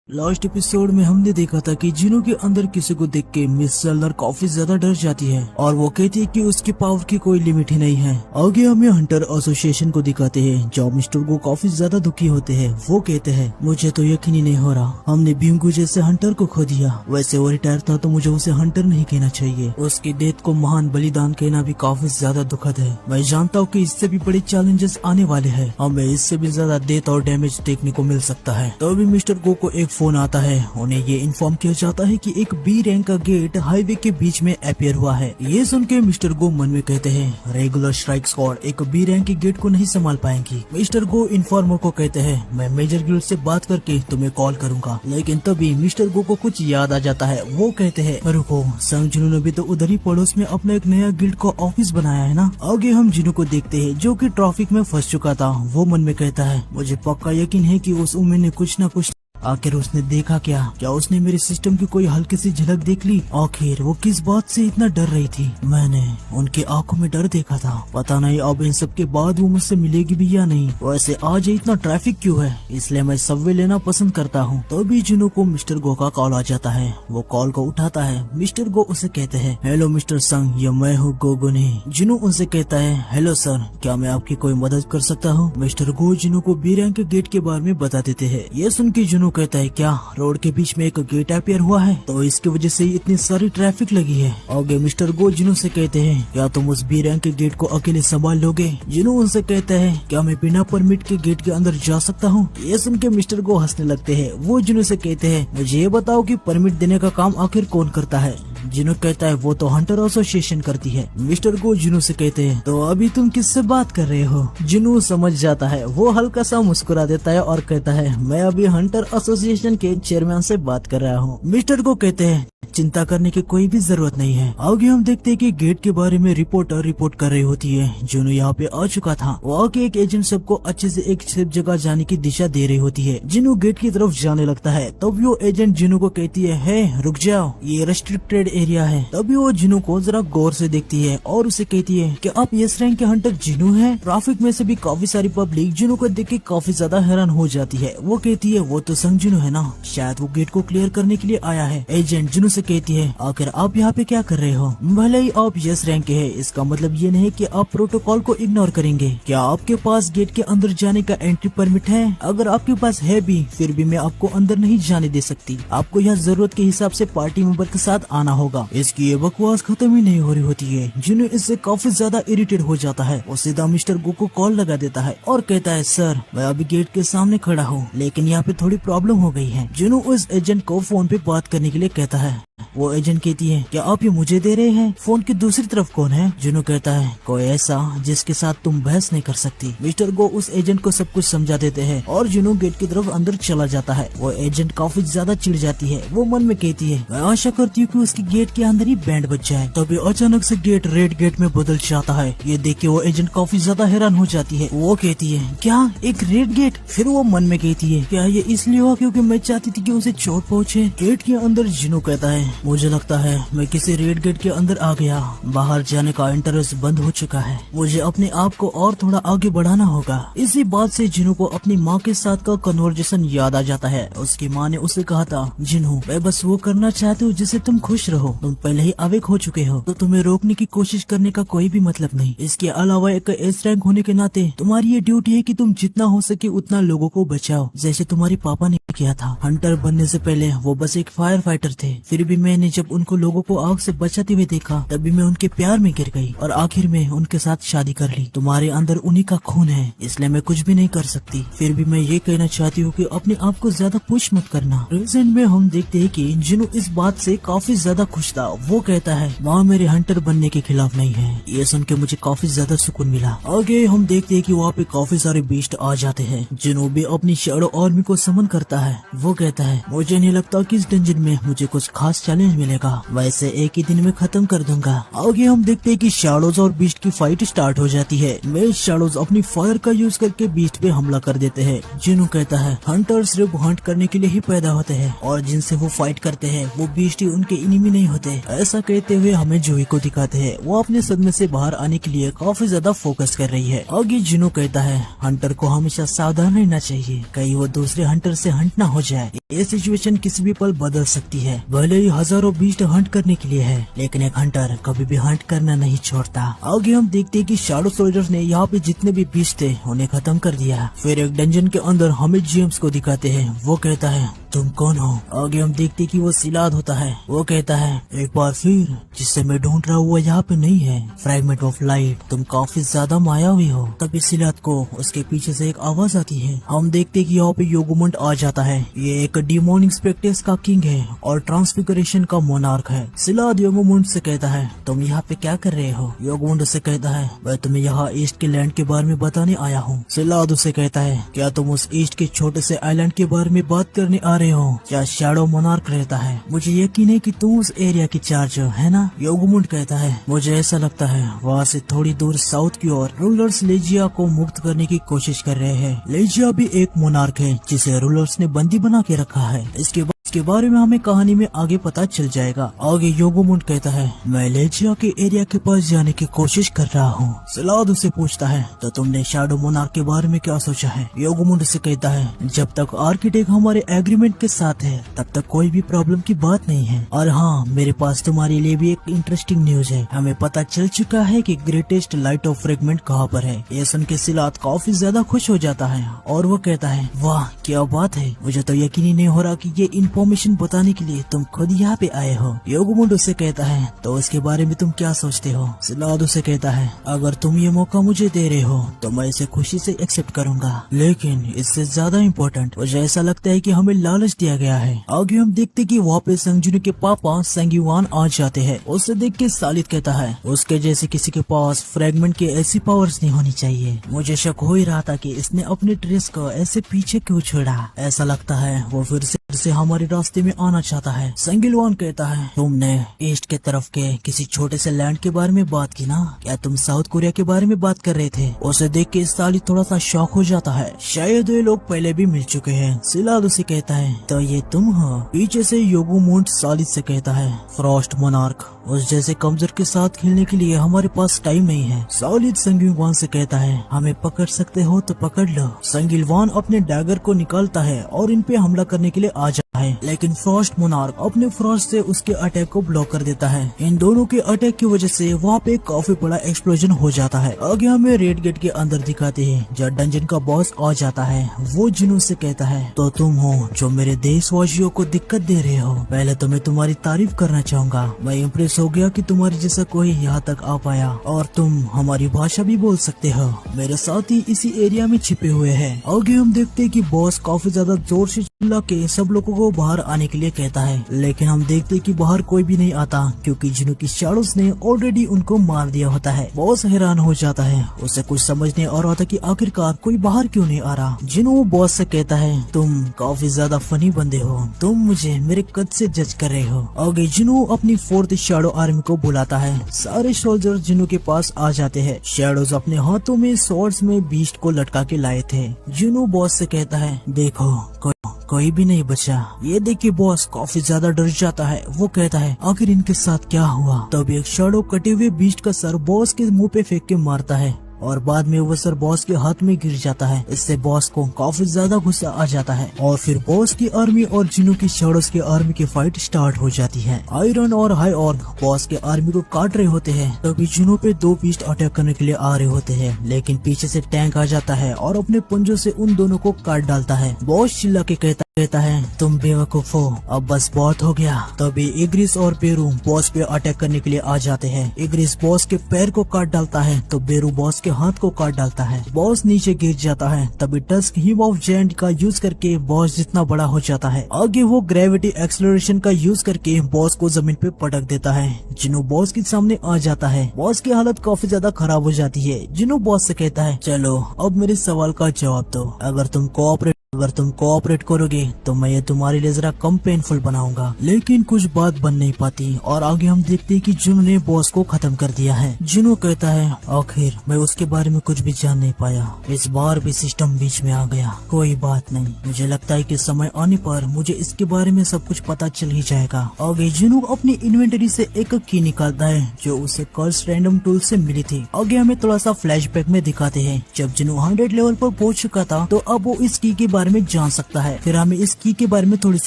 Last episode में हमने देखा था कि जिनो के अंदर किसी को देख के मिस सेलर काफी ज्यादा डर जाती है और वो कहती है कि उसके पावर की कोई लिमिट ही नहीं है। आगे हमें हंटर एसोसिएशन को दिखाते हैं जहाँ मिस्टर को काफी ज्यादा दुखी होते हैं। वो कहते हैं मुझे तो यकीन ही नहीं हो रहा, हमने बिंगू जैसे हंटर को खो दिया। वैसे वो रिटायर था तो मुझे उसे हंटर नहीं कहना चाहिए। उसकी डेथ को महान बलिदान कहना भी काफी ज्यादा दुखद है। मैं जानता हूँ कि इससे भी बड़े चैलेंजेस आने वाले हैं, हमें इससे भी ज्यादा डेथ और डैमेज देखने को मिल सकता है। तो अभी मिस्टर गो को एक फोन आता है। उन्हें ये इन्फॉर्म किया जाता है कि एक बी रैंक का गेट हाईवे के बीच में अपेयर हुआ है। ये सुन के मिस्टर गो मन में कहते हैं रेगुलर स्ट्राइक स्क्वाड एक बी रैंक के गेट को नहीं संभाल पाएंगी। मिस्टर गो इन्फॉर्मर को कहते हैं मैं मेजर गिल्ड से बात करके तुम्हें कॉल करूंगा। लेकिन तभी मिस्टर गो को कुछ याद आ जाता है। वो कहते हैं रुको, संग जिनो ने भी तो उधर ही पड़ोस में अपना एक नया गिल्ड का ऑफिस बनाया है ना। आगे हम जिनो को देखते हैं जो कि ट्रैफिक में फंस चुका था। वो मन में कहता है मुझे पक्का यकीन है कि उस उम्र ने कुछ न कुछ आखिर उसने देखा क्या उसने मेरे सिस्टम की कोई हल्की सी झलक देख ली? आखिर वो किस बात से इतना डर रही थी? मैंने उनकी आंखों में डर देखा था। पता नहीं अब इन सब के बाद वो मुझसे मिलेगी भी या नहीं। वैसे आज इतना ट्रैफिक क्यों है, इसलिए मैं सबवे लेना पसंद करता हूँ। तो भी जिनो को मिस्टर गो का कॉल आ जाता है। वो कॉल को उठाता है। मिस्टर गो उसे कहते हैं हेलो मिस्टर संग, ये मैं हूँ गोगुने। जिनो उनसे कहता है हेलो सर, क्या मैं आपकी कोई मदद कर सकता हूँ? मिस्टर गो जिनो को बी रैंक के गेट के बारे में बता देते हैं। ये सुन के जिनो कहता है क्या रोड के बीच में एक गेट अपेयर हुआ है तो इसकी वजह से इतनी सारी ट्रैफिक लगी है? आगे मिस्टर गो जिनो से कहते हैं क्या तुम उस बी रैंक के गेट को अकेले संभाल लोगे? जिनो उनसे कहता है क्या मैं बिना परमिट के गेट के अंदर जा सकता हूँ? ये सुन के मिस्टर गो हंसने लगते हैं। वो जिनो से कहते हैं मुझे ये बताओ कि परमिट देने का काम आखिर कौन करता है? जिनो कहता है वो तो हंटर एसोसिएशन करती है। मिस्टर गो जिनो से कहते हैं तो अभी तुम किससे बात कर रहे हो? जिनो समझ जाता है। वो हल्का सा मुस्कुरा देता है और कहता है मैं अभी हंटर एसोसिएशन के चेयरमैन से बात कर रहा हूँ। मिस्टर गो कहते हैं चिंता करने की कोई भी जरूरत नहीं है। आगे हम देखते हैं कि गेट के बारे में रिपोर्टर रिपोर्ट कर रही होती है। जिनो यहाँ पे आ चुका था। वो आगे एक एजेंट सबको अच्छे से एक सेफ जगह जाने की दिशा दे रही होती है। जिनो गेट की तरफ जाने लगता है। तब वो एजेंट जिनो को कहती है रुक जाओ, ये रेस्ट्रिक्टेड एरिया है। तभी वो जिनो को जरा गौर से देखती है और उसे कहती है कि आप यस रैंक के हंटर जिनो हैं? ट्रैफिक में से भी काफी सारी पब्लिक जिनो को देख के काफी ज्यादा हैरान हो जाती है। वो कहती है वो तो संग जिनो है ना, शायद वो गेट को क्लियर करने के लिए आया है। एजेंट जिनो से कहती है आखिर आप यहाँ पे क्या कर रहे हो? भले ही आप यस रैंक के हैं, इसका मतलब ये नहीं कि आप प्रोटोकॉल को इग्नोर करेंगे। क्या आपके पास गेट के अंदर जाने का एंट्री परमिट है? अगर आपके पास है भी फिर भी मैं आपको अंदर नहीं जाने दे सकती। आपको यहाँ जरूरत के हिसाब से पार्टी मेंबर के साथ आना होगा। इसकी ये बकवास खत्म ही नहीं हो रही होती है। जिनो इससे काफी ज्यादा इरिटेट हो जाता है। वो सीधा मिस्टर गो को कॉल लगा देता है और कहता है सर मैं अभी गेट के सामने खड़ा हूँ, लेकिन यहाँ पे थोड़ी प्रॉब्लम हो गई है। जिनो उस एजेंट को फोन पे बात करने के लिए कहता है। वो एजेंट कहती है क्या आप ये मुझे दे रहे हैं? फोन की दूसरी तरफ कौन है? जिनो कहता है कोई ऐसा जिसके साथ तुम बहस नहीं कर सकती। मिस्टर गो उस एजेंट को सब कुछ समझा देते हैं और जिनो गेट की तरफ अंदर चला जाता है। वो एजेंट काफी ज्यादा चिढ़ जाती है। वो मन में कहती है मैं आशा करती हूँ कि उसकी गेट के अंदर ही बैंड बज जाए। तभी अचानक से गेट रेड गेट में बदल जाता है। ये देख के वो एजेंट काफी ज्यादा हैरान हो जाती है। वो कहती है क्या एक रेड गेट? फिर वो मन में कहती है क्या ये इसलिए हुआ क्योंकि मैं चाहती थी कि उसे चोट पहुँचे? गेट के अंदर जिनो कहता है मुझे लगता है मैं किसी रेड गेट के अंदर आ गया। बाहर जाने का इंटरेस्ट बंद हो चुका है। मुझे अपने आप को और थोड़ा आगे बढ़ाना होगा। इसी बात से जिनो को अपनी माँ के साथ का कन्वर्सेशन याद आ जाता है। उसकी माँ ने उसे कहा था जिनो मैं बस वो करना चाहती हूँ जिससे तुम खुश रहो। तुम पहले ही अवेक हो चुके हो तो तुम्हें रोकने की कोशिश करने का कोई भी मतलब नहीं। इसके अलावा एक एस रैंक होने के नाते तुम्हारी ये ड्यूटी है कि तुम जितना हो सके उतना लोगों को बचाओ, जैसे तुम्हारे पापा ने किया था। हंटर बनने से पहले वो बस एक फायर फाइटर थे, फिर भी मैंने जब उनको लोगों को आग से बचाते हुए देखा तभी मैं उनके प्यार में गिर गई और आखिर में उनके साथ शादी कर ली। तुम्हारे अंदर उन्हीं का खून है, इसलिए मैं कुछ भी नहीं कर सकती। फिर भी मैं ये कहना चाहती हूँ कि अपने आप को ज्यादा पुश मत करना। प्रेजेंट में हम देखते हैं कि जिनो इस बात से काफी ज्यादा खुश था। वो कहता है माँ मेरे हंटर बनने के खिलाफ नहीं है। ये सुन के मुझे काफी ज्यादा सुकून मिला। आगे हम देखते हैं कि वहाँ पे काफी सारे बीस्ट आ जाते हैं। जिनो भी अपनी शैडो आर्मी को समन करता है। वो कहता है मुझे नहीं लगता कि इस डंजन में मुझे कुछ खास चैलेंज मिलेगा, वैसे एक ही दिन में खत्म कर दूंगा। आगे हम देखते हैं कि शैडोज और बीस्ट की फाइट स्टार्ट हो जाती है। मेल शैडोज अपनी फायर का यूज करके बीस्ट पे हमला कर देते हैं। जिनो कहता है हंटर सिर्फ हंट करने के लिए ही पैदा होते हैं और जिनसे वो फाइट करते हैं वो बीस्ट ही उनके इनिमी नहीं होते। ऐसा कहते हुए हमें जूही को दिखाते हैं। वो अपने सदमे से बाहर आने के लिए काफी ज्यादा फोकस कर रही है। आगे जिनो कहता है हंटर को हमेशा सावधान रहना चाहिए, कहीं वो दूसरे हंटर से हंट हंट ना हो जाए। ये सिचुएशन किसी भी पल बदल सकती है। भले ही हजारों बीस्ट हंट करने के लिए है, लेकिन एक हंटर कभी भी हंट करना नहीं छोड़ता। आगे हम देखते हैं कि शैडो सोल्जर्स ने यहाँ पे जितने भी बीस्ट थे उन्हें खत्म कर दिया। फिर एक डंजन के अंदर हमें जेम्स को दिखाते हैं। वो कहता है तुम कौन हो? आगे हम देखते हैं कि वो सिलाद होता है। वो कहता है एक बार फिर जिससे मैं ढूंढ रहा हूँ वो यहाँ पे नहीं है। फ्रैगमेंट ऑफ लाइट, तुम काफी ज्यादा मायावी हो। तभी सिलाद को उसके पीछे से एक आवाज आती है। हम देखते हैं कि यहाँ पे योगमुंड आ जाता है। ये एक डिमोनिक स्पेक्ट्रस का किंग है और ट्रांसफिगरेशन का मोनार्क है। सिलाद योगमुंड से कहता है तुम यहाँ पे क्या कर रहे हो? योगमुंड से कहता है मैं तुम्हें यहाँ ईस्ट के लैंड के बारे में बताने आया हूँ। सिलाद उसे कहता है क्या तुम उस ईस्ट के छोटे से आइलैंड के बारे में बात करने आ रहे हो क्या शैडो मोनार्क रहता है? मुझे यकीन है कि तुम उस एरिया की चार्ज है ना? योगमुंड कहता है मुझे ऐसा लगता है वहाँ से थोड़ी दूर साउथ की ओर रूलर्स लेजिया को मुक्त करने की कोशिश कर रहे हैं। लेजिया भी एक मोनार्क है जिसे रूलर्स ने बंदी बना के रखा है। इसके बारे में हमें कहानी में आगे पता चल जाएगा। आगे योगमुंड कहता है मैं लेजिया के एरिया के पास जाने की कोशिश कर रहा हूँ। सिलाद उसे पूछता है तो तुमने शैडो मोनार्क के बारे में क्या सोचा है? योगमुंड से कहता है जब तक आर्किटेक्ट हमारे एग्रीमेंट के साथ है तब तक कोई भी प्रॉब्लम की बात नहीं है। और हाँ, मेरे पास तुम्हारे लिए भी एक इंटरेस्टिंग न्यूज है। हमें पता चल चुका है कि ग्रेटेस्ट लाइट ऑफ फ्रेगमेंट कहाँ पर है। ये सुन के सिलाद काफी ज्यादा खुश हो जाता है और वो कहता है वाह क्या बात है, मुझे तो यकीन ही नहीं हो रहा कि ये इन्फॉर्मेशन बताने के लिए तुम खुद यहाँ पे आए हो। योगमुंड उससे कहता है तो उसके बारे में तुम क्या सोचते हो? सिलाद उसे कहता है अगर तुम ये मौका मुझे दे रहे हो तो मैं इसे खुशी से एक्सेप्ट करूंगा, लेकिन इससे ज्यादा इम्पोर्टेंट मुझे ऐसा लगता है कि हमें लालच दिया गया है। आगे हम देखते कि वहाँ पे संगजुन के पापा संगीवान आ जाते हैं। उसे देख के सालिद कहता है उसके जैसे किसी के पास फ्रेगमेंट के ऐसी पावर्स नहीं होनी चाहिए। मुझे शक हो ही रहा था कि इसने अपने ड्रेस को ऐसे पीछे क्यों छोड़ा। ऐसा लगता है वो फिर से हमारे रास्ते में आना चाहता है। संगिलवान कहता है तुमने ईस्ट के तरफ के किसी छोटे से लैंड के बारे में बात की ना? क्या तुम साउथ कोरिया के बारे में बात कर रहे थे? उसे देख के सालिद थोड़ा सा शॉक हो जाता है। शायद ये लोग पहले भी मिल चुके हैं। सिलाद उसे कहता है तो ये तुम हो? पीछे से योगमुंड सालिद से कहता है फ्रॉस्ट मोनार्क उस जैसे कमजोर के साथ खेलने के लिए हमारे पास टाइम नहीं है। सालिद संगिलवान से कहता है हमें पकड़ सकते हो तो पकड़ लो। संगिलवान अपने डैगर को निकालता है और इन पे हमला करने के लिए आ जाता है, लेकिन फ्रॉस्ट मोनार्क अपने फ्रॉस्ट से उसके अटैक को ब्लॉक कर देता है। इन दोनों के अटैक की वजह से वहाँ पे काफी बड़ा एक्सप्लोजन हो जाता है। आगे हमें रेड गेट के अंदर दिखाते हैं जहाँ डंजन का बॉस आ जाता है। वो जिनू से कहता है तो तुम हो जो मेरे देशवासियों को दिक्कत दे रहे हो। पहले तो मैं तुम्हारी तारीफ करना चाहूंगा। मैं इम्प्रेस हो गया कि तुम्हारे जैसा कोई यहाँ तक आ पाया और तुम हमारी भाषा भी बोल सकते हो। मेरे साथ ही इसी एरिया में छिपे हुए हैं। आगे हम देखते हैं कि बॉस काफी ज्यादा जोर से चिल्ला के सब लोगों को बाहर आने के लिए कहता है, लेकिन हम देखते हैं कि बाहर कोई भी नहीं आता क्योंकि जिनू की शैडोज ने ऑलरेडी उनको मार दिया होता है। बॉस हैरान हो जाता है, उसे कुछ समझ नहीं आ रहा था कि आखिरकार कोई बाहर क्यों नहीं आ रहा। जिनू बॉस से कहता है तुम काफी ज्यादा फनी बंदे हो, तुम मुझे मेरे कद से जज कर रहे हो। आगे जिनू अपनी 4th शैडो आर्मी को बुलाता है। सारे सोल्जर जिनू के पास आ जाते हैं। शैडोज अपने हाथों में स्वॉर्ड्स में बीस्ट को लटका के लाए थे। जिनू बॉस से कहता है देखो कोई भी नहीं बचा। ये देख के बॉस काफी ज्यादा डर जाता है। वो कहता है आखिर इनके साथ क्या हुआ। तब एक शैडो कटे हुए बीस्ट का सर बॉस के मुंह पे फेंक के मारता है और बाद में वो सर बॉस के हाथ में गिर जाता है। इससे बॉस को काफी ज्यादा गुस्सा आ जाता है और फिर बॉस की आर्मी और जिनू की शैडोज की आर्मी की फाइट स्टार्ट हो जाती है। आयरन और हाई ऑर्ग बॉस के आर्मी को काट रहे होते हैं। तभी जिनू पे 2 बीस्ट अटैक करने के लिए आ रहे होते हैं, लेकिन पीछे से टैंक आ जाता है और अपने पंजों से उन दोनों को काट डालता है। बॉस चिल्ला के कहता है तुम बेवकूफ हो, अब बस बहुत हो गया। तभी इग्रिस और बेरू बॉस पे अटैक करने के लिए आ जाते हैं। इग्रिस बॉस के पैर को काट डालता है तो बेरू बॉस के हाथ को काट डालता है। बॉस नीचे गिर जाता है। तभी टस्क हिम ऑफ जायंट का यूज करके बॉस जितना बड़ा हो जाता है। आगे वो ग्रेविटी एक्सेलरेशन का यूज करके बॉस को जमीन पे पटक देता है। जिनू बॉस के सामने आ जाता है। बॉस की हालत काफी ज्यादा खराब हो जाती है। जिनू बॉस से कहता है चलो अब मेरे सवाल का जवाब दो। अगर तुम कोऑपरेट करोगे तो मैं ये तुम्हारे लिए जरा कम पेनफुल बनाऊंगा। लेकिन कुछ बात बन नहीं पाती और आगे हम देखते हैं कि जिनू ने बॉस को खत्म कर दिया है। जिनू कहता है आखिर मैं उसके बारे में कुछ भी जान नहीं पाया, इस बार भी सिस्टम बीच में आ गया। कोई बात नहीं, मुझे लगता है कि समय आने पर मुझे इसके बारे में सब कुछ पता चल ही जाएगा। आगे जिनू अपनी इन्वेंटरी से एक की निकालता है जो उसे कर्स रैंडम टूल से मिली थी। आगे हमें थोड़ा सा फ्लैशबैक में दिखाते हैं। जब जिनू 100 लेवल पर पहुंच चुका था तो अब वो इस की के बारे बारे में जान सकता है। फिर हमें इस की के बारे में थोड़ी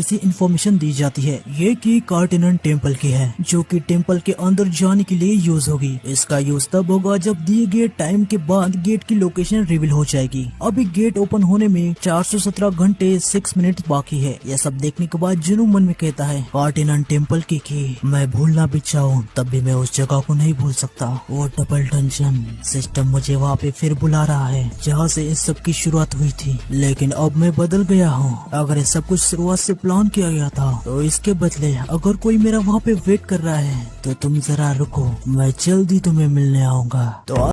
सी इन्फॉर्मेशन दी जाती है। ये की कार्टिनन टेम्पल की है, जो कि टेम्पल के अंदर जाने के लिए यूज होगी। इसका यूज तब होगा जब दिए गए टाइम के बाद गेट की लोकेशन रिवील हो जाएगी। अभी गेट ओपन होने में 417 घंटे 6 मिनट बाकी है। यह सब देखने के बाद जुनू मन में कहता है, कार्टिनन टेम्पल की मैं भूलना भी चाहूँ तब भी मैं उस जगह को नहीं भूल सकता। वो डबल डंजन सिस्टम मुझे वहाँ पे फिर बुला रहा है जहाँ से इस सब की शुरुआत हुई थी, लेकिन अब मैं बदल गया हूँ। अगर ये सब कुछ शुरुआत से प्लान किया गया था तो इसके बदले अगर कोई मेरा वहाँ पे वेट कर रहा है तो तुम जरा रुको, मैं जल्दी तुम्हें मिलने आऊंगा। तो